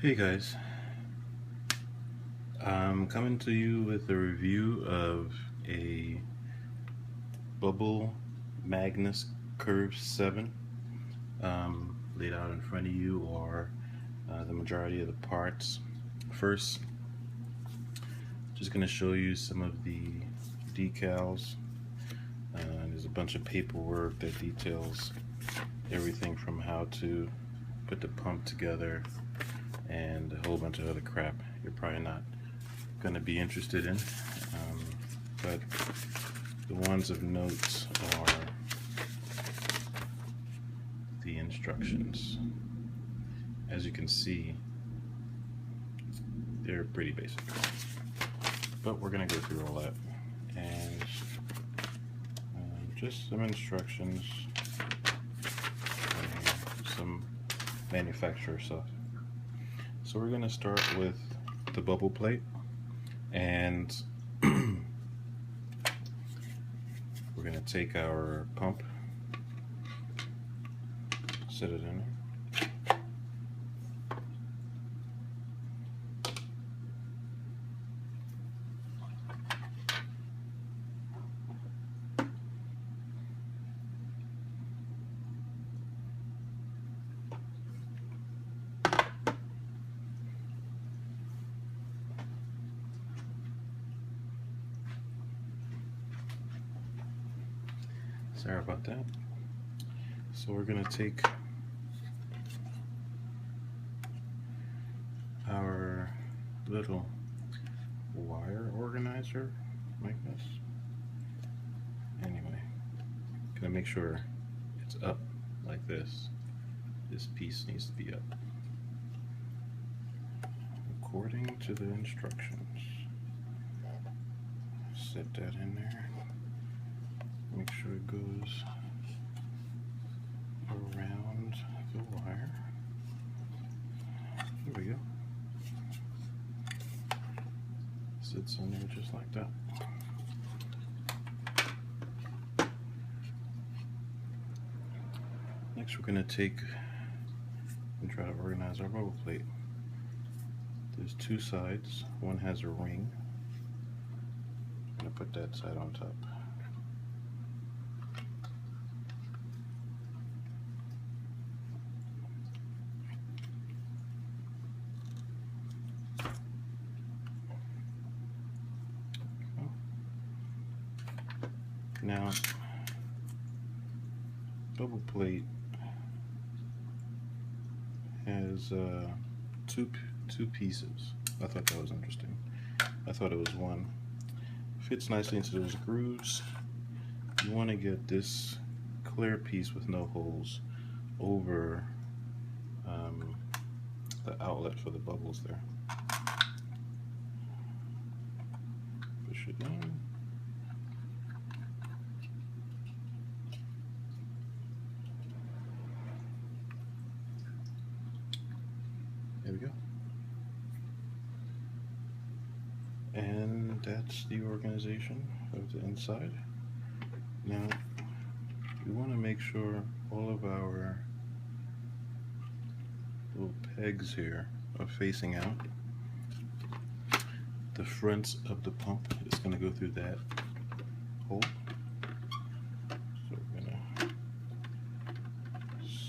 Hey guys, I'm coming to you with a review of a Bubble Magus Curve 7. Laid out in front of you are the majority of the parts. First, just going to show you some of the decals. There's a bunch of paperwork that details everything from how to put the pump together and a whole bunch of other crap you're probably not going to be interested in, but the ones of note are the instructions. As you can see, they're pretty basic, but we're going to go through all that and just some instructions and some manufacturer stuff. So we're going to start with the bubble plate, and we're going to take our pump, set it in there. Sorry about that. So we're going to take our little wire organizer like this. Anyway, gonna make sure it's up like this. This piece needs to be up according to the instructions. Set that in there. Make sure it goes around the wire. There we go. Sits in there just like that. Next, we're going to take and try to organize our bubble plate. There's two sides. One has a ring. I'm going to put that side on top. Now, bubble plate has two pieces. I thought that was interesting. I thought it was one. Fits nicely into those grooves. You want to get this clear piece with no holes over the outlet for the bubbles there. Push it in. There we go. And that's the organization of the inside. Now, we want to make sure all of our little pegs here are facing out. The front of the pump is going to go through that hole. So we're going to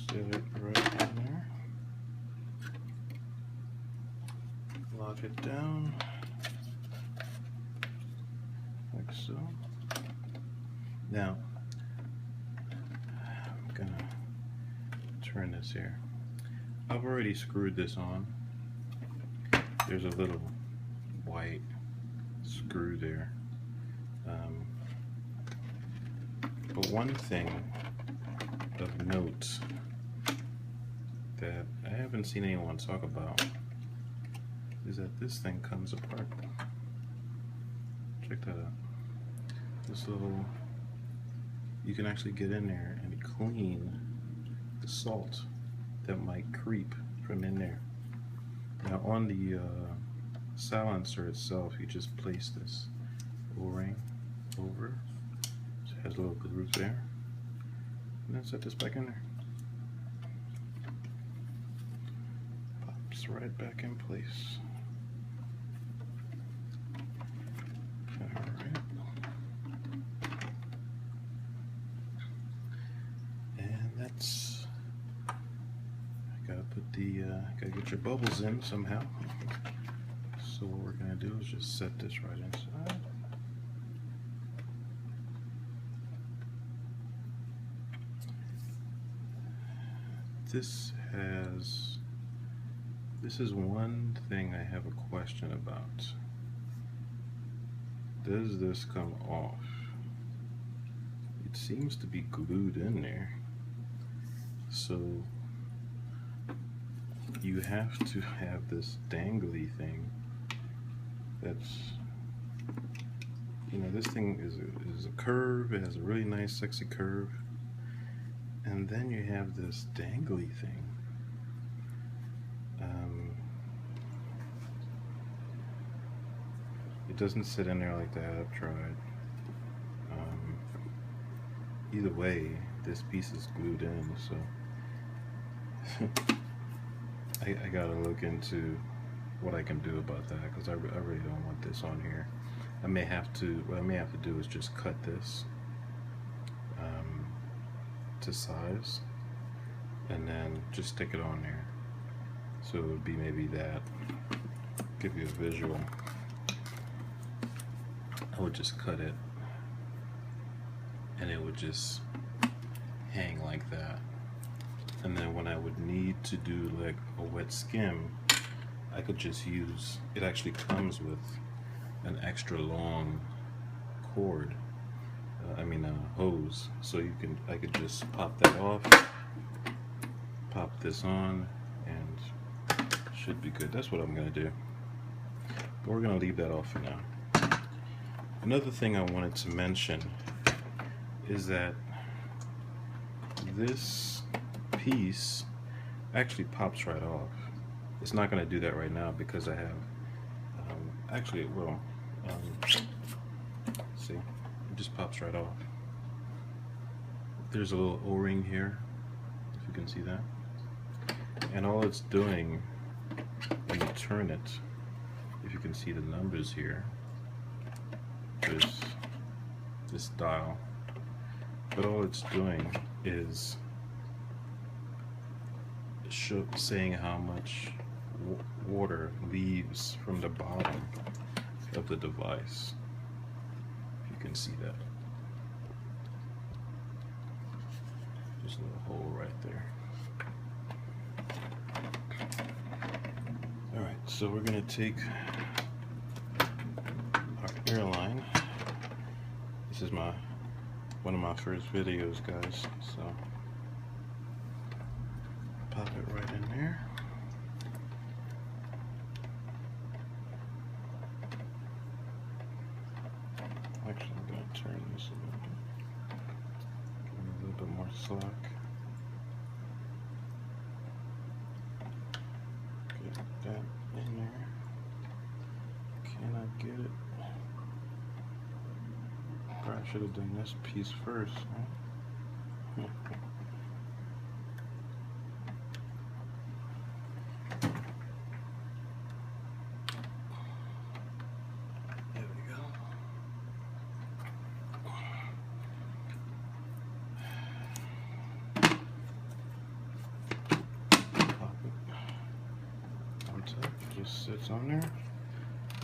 set it right in there. Lock it down like so. Now, I'm going to turn this here. I've already screwed this on. There's a little white screw there. But one thing of note that I haven't seen anyone talk about is that this thing comes apart. Check that out. This little, you can actually get in there and clean the salt that might creep from in there. Now on the silencer itself, you just place this O-ring over. It has a little groove there. And then set this back in there. Pops. clips right back in place. Alright. And that's, gotta get your bubbles in somehow. So what we're gonna do is just set this right inside. This is one thing I have a question about. Does this come off? It seems to be glued in there. So you have to have this dangly thing that's, you know, this thing is a curve. It has a really nice sexy curve. And then you have this dangly thing. It doesn't sit in there like that. I've tried. Either way, this piece is glued in, so I gotta look into what I can do about that, because I really don't want this on here. What I may have to do is just cut this to size and then just stick it on there. So it would be maybe that. Give you a visual. I would just cut it and it would just hang like that. And then when I would need to do like a wet skim, I could just use, it actually comes with an extra long cord, hose, so I could just pop that off, pop this on, and should be good. That's what I'm gonna do. But we're gonna leave that off for now. Another thing I wanted to mention is that this piece actually pops right off. It's not going to do that right now because I have, actually it will. See, it just pops right off. There's a little O-ring here, if you can see that. And all it's doing, when you turn it, if you can see the numbers here, there's this dial, but all it's doing is saying how much water leaves from the bottom of the device. If you can see that. Just a little hole right there. Alright, so we're going to take our airline. This is one of my first videos, guys, so pop it right in there. Actually, I'm going to turn this a little bit. Give me a little bit more slack. Get that in there. Can I get it? Probably should have done this piece first, huh? There we go. Pop it on top. Just sits on there.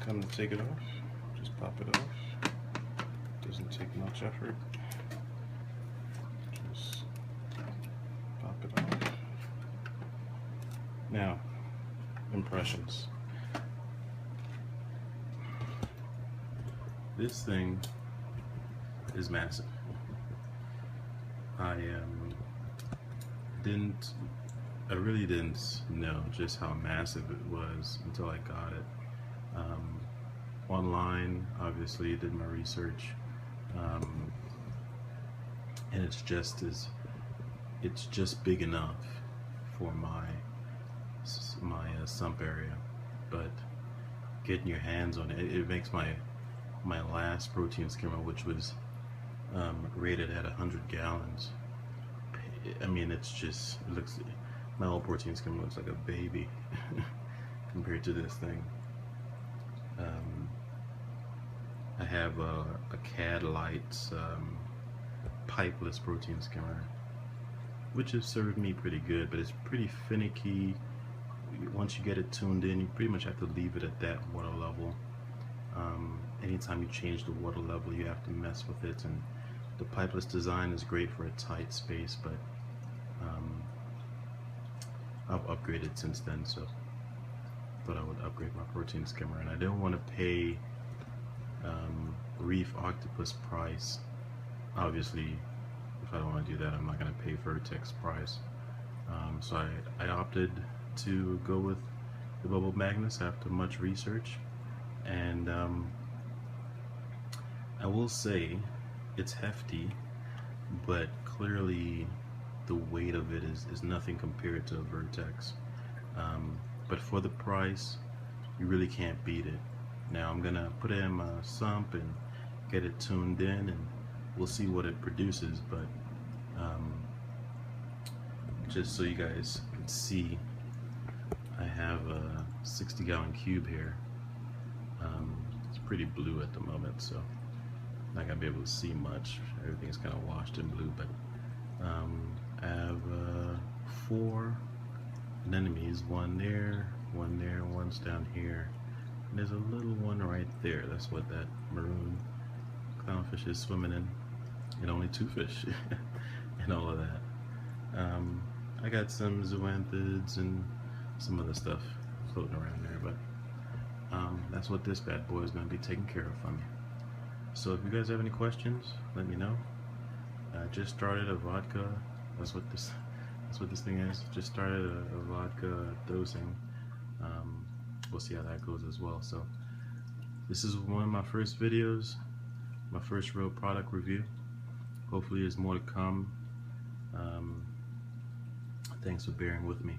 Come to take it off. Just pop it off. Doesn't take much effort. Just pop it off. Now, impressions. This thing is massive. I really didn't know just how massive it was until I got it. Online, obviously, did my research. And it's just big enough for my sump area, but getting your hands on it, it makes my last protein skimmer, which was rated at 100 gallons. I mean, it looks, my old protein skimmer looks like a baby. compared to this thing. I have a CAD Lights pipeless protein skimmer, which has served me pretty good, but it's pretty finicky. Once you get it tuned in, you pretty much have to leave it at that water level. Anytime you change the water level, you have to mess with it, and the pipeless design is great for a tight space, but I've upgraded since then, so I thought I would upgrade my protein skimmer, and I didn't want to pay Reef Octopus price. Obviously, if I don't want to do that, I'm not going to pay Vertex price. So I opted to go with the Bubble Magus after much research, and I will say it's hefty, but clearly the weight of it is nothing compared to a Vertex. But for the price, you really can't beat it. Now I'm gonna put it in my sump and get it tuned in, and we'll see what it produces. But just so you guys can see, I have a 60-gallon cube here. It's pretty blue at the moment, so I'm not gonna be able to see much. Everything's kind of washed in blue, but I have 4 anemones, one there, one's down here, and there's a little one right there. That's what that maroon clownfish is swimming in, and only 2 fish and all of that. I got some zoanthids and some other stuff floating around there, but that's what this bad boy is going to be taking care of for me. So if you guys have any questions, let me know. I just started a vodka. That's what this thing is. Just started a vodka dosing. We'll see how that goes as well. So this is one of my first videos, my first real product review. Hopefully there's more to come. Thanks for bearing with me.